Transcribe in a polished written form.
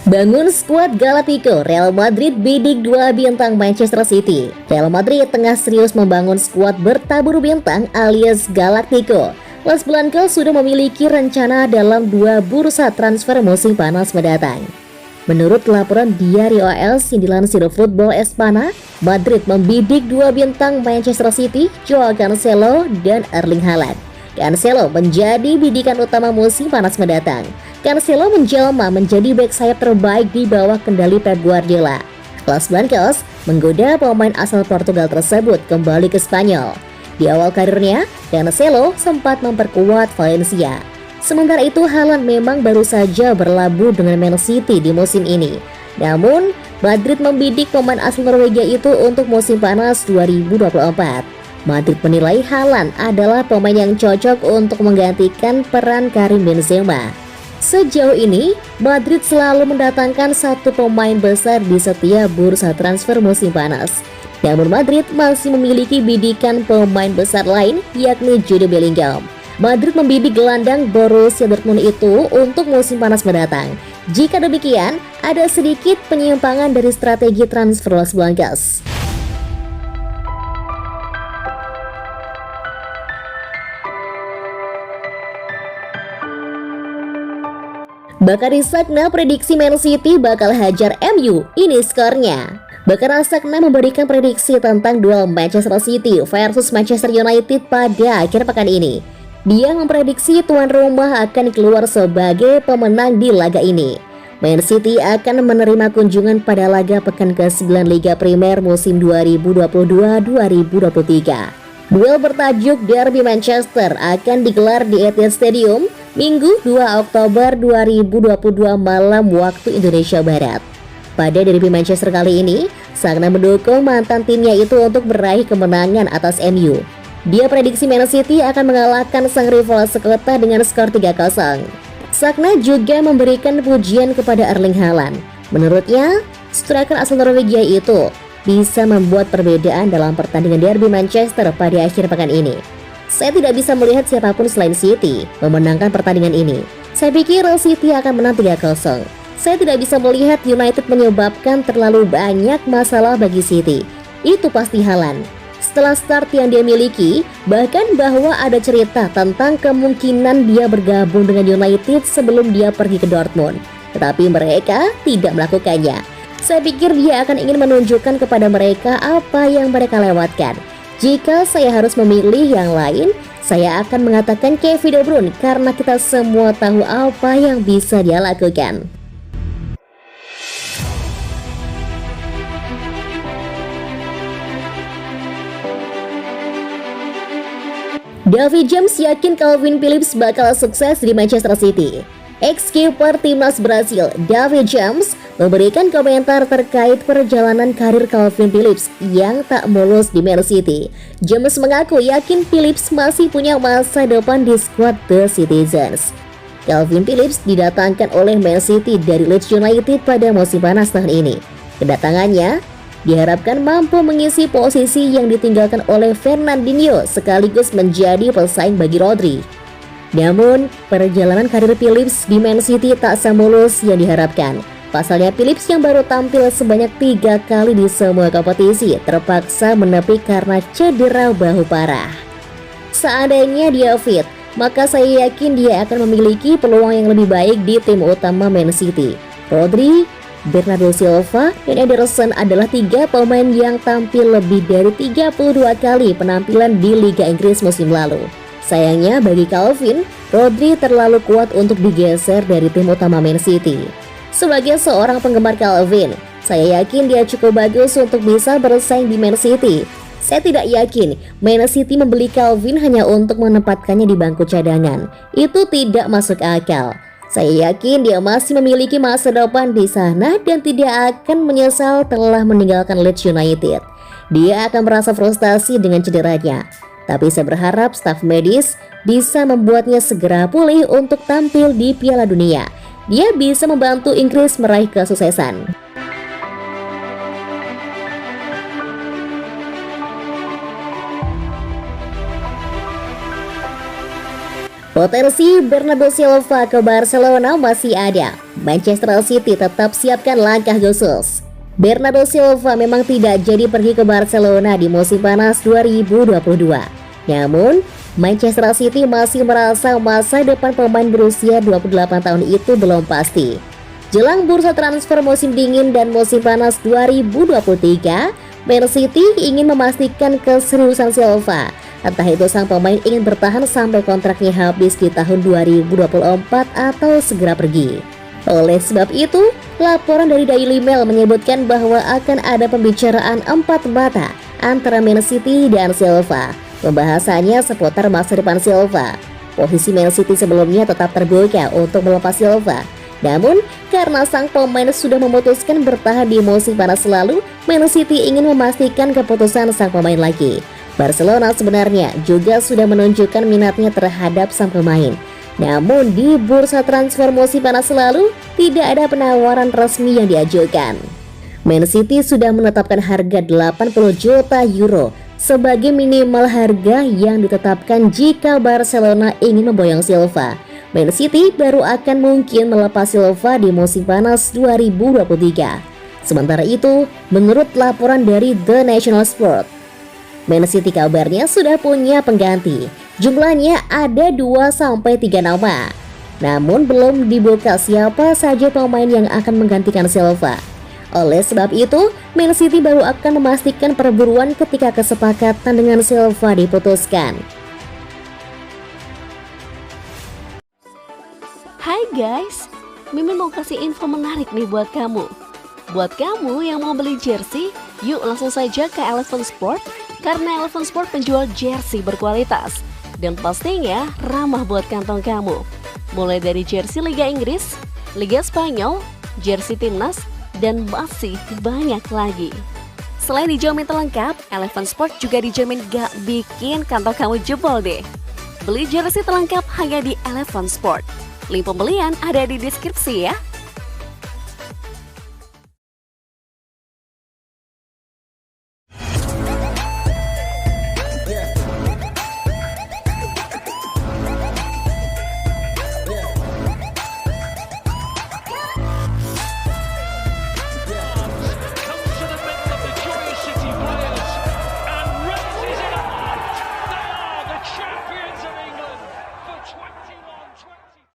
Bangun skuad Galactico, Real Madrid bidik dua bintang Manchester City. Real Madrid tengah serius membangun skuad bertabur bintang alias Galactico. Los Blancos sudah memiliki rencana dalam dua bursa transfer musim panas mendatang. Menurut laporan Diario AS yang dilansir Football Espana, Madrid membidik dua bintang Manchester City, Joao Cancelo dan Erling Haaland. Cancelo menjadi bidikan utama musim panas mendatang. Cancelo menjelma menjadi bek sayap terbaik di bawah kendali Pep Guardiola. Los Blancos menggoda pemain asal Portugal tersebut kembali ke Spanyol. Di awal karirnya, Cancelo sempat memperkuat Valencia. Sementara itu, Haaland memang baru saja berlabuh dengan Man City di musim ini. Namun, Madrid membidik pemain asal Norwegia itu untuk musim panas 2024. Madrid menilai Haaland adalah pemain yang cocok untuk menggantikan peran Karim Benzema. Sejauh ini, Madrid selalu mendatangkan satu pemain besar di setiap bursa transfer musim panas. Namun Madrid masih memiliki bidikan pemain besar lain, yakni Jude Bellingham. Madrid membidik gelandang Borussia Dortmund itu untuk musim panas mendatang. Jika demikian, ada sedikit penyimpangan dari strategi transfer Los Blancos. Bakari Sakna prediksi Man City bakal hajar MU, ini skornya. Bakari Sakna memberikan prediksi tentang duel Manchester City versus Manchester United pada akhir pekan ini. Dia memprediksi tuan rumah akan keluar sebagai pemenang di laga ini. Man City akan menerima kunjungan pada laga pekan ke-9 Liga Primer musim 2022-2023. Duel bertajuk Derby Manchester akan digelar di Etihad Stadium Minggu 2 Oktober 2022 malam waktu Indonesia Barat. Pada Derby Manchester kali ini, Sakna mendukung mantan timnya itu untuk meraih kemenangan atas MU. Dia prediksi Man City akan mengalahkan sang rival sekota dengan skor 3-0. Sakna juga memberikan pujian kepada Erling Haaland. Menurutnya, striker asal Norwegia itu bisa membuat perbedaan dalam pertandingan Derby Manchester pada akhir pekan ini. Saya tidak bisa melihat siapapun selain City memenangkan pertandingan ini. Saya pikir City akan menang 3-0. Saya tidak bisa melihat United menyebabkan terlalu banyak masalah bagi City. Itu pasti Haaland. Setelah start yang dia miliki, bahkan bahwa ada cerita tentang kemungkinan dia bergabung dengan United sebelum dia pergi ke Dortmund. Tetapi mereka tidak melakukannya. Saya pikir dia akan ingin menunjukkan kepada mereka apa yang mereka lewatkan. Jika saya harus memilih yang lain, saya akan mengatakan Kevin De Bruyne karena kita semua tahu apa yang bisa dia lakukan. David James yakin Calvin Phillips bakal sukses di Manchester City. Ex-kiper timnas Brasil, David James, memberikan komentar terkait perjalanan karir Calvin Phillips yang tak mulus di Man City. James mengaku yakin Phillips masih punya masa depan di skuad The Citizens. Calvin Phillips didatangkan oleh Man City dari Leeds United pada musim panas tahun ini. Kedatangannya diharapkan mampu mengisi posisi yang ditinggalkan oleh Fernandinho sekaligus menjadi pesaing bagi Rodri. Namun, perjalanan karir Phillips di Man City tak semulus yang diharapkan. Pasalnya Phillips yang baru tampil sebanyak 3 kali di semua kompetisi terpaksa menepi karena cedera bahu parah. Seandainya dia fit, maka saya yakin dia akan memiliki peluang yang lebih baik di tim utama Man City. Rodri, Bernardo Silva, dan Ederson adalah 3 pemain yang tampil lebih dari 32 kali penampilan di Liga Inggris musim lalu. Sayangnya bagi Calvin, Rodri terlalu kuat untuk digeser dari tim utama Man City. Sebagai seorang penggemar Calvin, saya yakin dia cukup bagus untuk bisa bersaing di Man City. Saya tidak yakin Man City membeli Calvin hanya untuk menempatkannya di bangku cadangan. Itu tidak masuk akal. Saya yakin dia masih memiliki masa depan di sana dan tidak akan menyesal telah meninggalkan Leeds United. Dia akan merasa frustasi dengan cederanya. Tapi saya berharap staf medis bisa membuatnya segera pulih untuk tampil di Piala Dunia. Dia bisa membantu Inggris meraih kesuksesan. Potensi Bernardo Silva ke Barcelona masih ada. Manchester City tetap siapkan langkah khusus. Bernardo Silva memang tidak jadi pergi ke Barcelona di musim panas 2022. Namun, Manchester City masih merasa masa depan pemain berusia 28 tahun itu belum pasti. Jelang bursa transfer musim dingin dan musim panas 2023, Man City ingin memastikan keseriusan Silva. Entah itu sang pemain ingin bertahan sampai kontraknya habis di tahun 2024 atau segera pergi. Oleh sebab itu, laporan dari Daily Mail menyebutkan bahwa akan ada pembicaraan empat mata antara Man City dan Silva. Pembahasannya seputar masa depan Silva. Posisi Man City sebelumnya tetap terbuka untuk melepas Silva. Namun, karena sang pemain sudah memutuskan bertahan di musim panas lalu, Man City ingin memastikan keputusan sang pemain lagi. Barcelona sebenarnya juga sudah menunjukkan minatnya terhadap sang pemain. Namun di bursa transfer musim panas lalu, tidak ada penawaran resmi yang diajukan. Man City sudah menetapkan harga 80 juta euro sebagai minimal harga yang ditetapkan jika Barcelona ingin memboyong Silva. Man City baru akan mungkin melepas Silva di musim panas 2023. Sementara itu, menurut laporan dari The National Sport, Man City kabarnya sudah punya pengganti. Jumlahnya ada 2-3 nama. Namun belum dibuka siapa saja pemain yang akan menggantikan Silva. Oleh sebab itu, Man City baru akan memastikan perburuan ketika kesepakatan dengan Silva diputuskan. Hai guys, Mimin mau kasih info menarik nih buat kamu. Buat kamu yang mau beli jersey, yuk langsung saja ke Eleven Sport. Karena Eleven Sport menjual jersey berkualitas dan pastinya ramah buat kantong kamu. Mulai dari jersey Liga Inggris, Liga Spanyol, jersey timnas, dan masih banyak lagi. Selain dijamin terlengkap, Eleven Sport juga dijamin gak bikin kantong kamu jebol deh. Beli jersey terlengkap hanya di Eleven Sport. Link pembelian ada di deskripsi ya.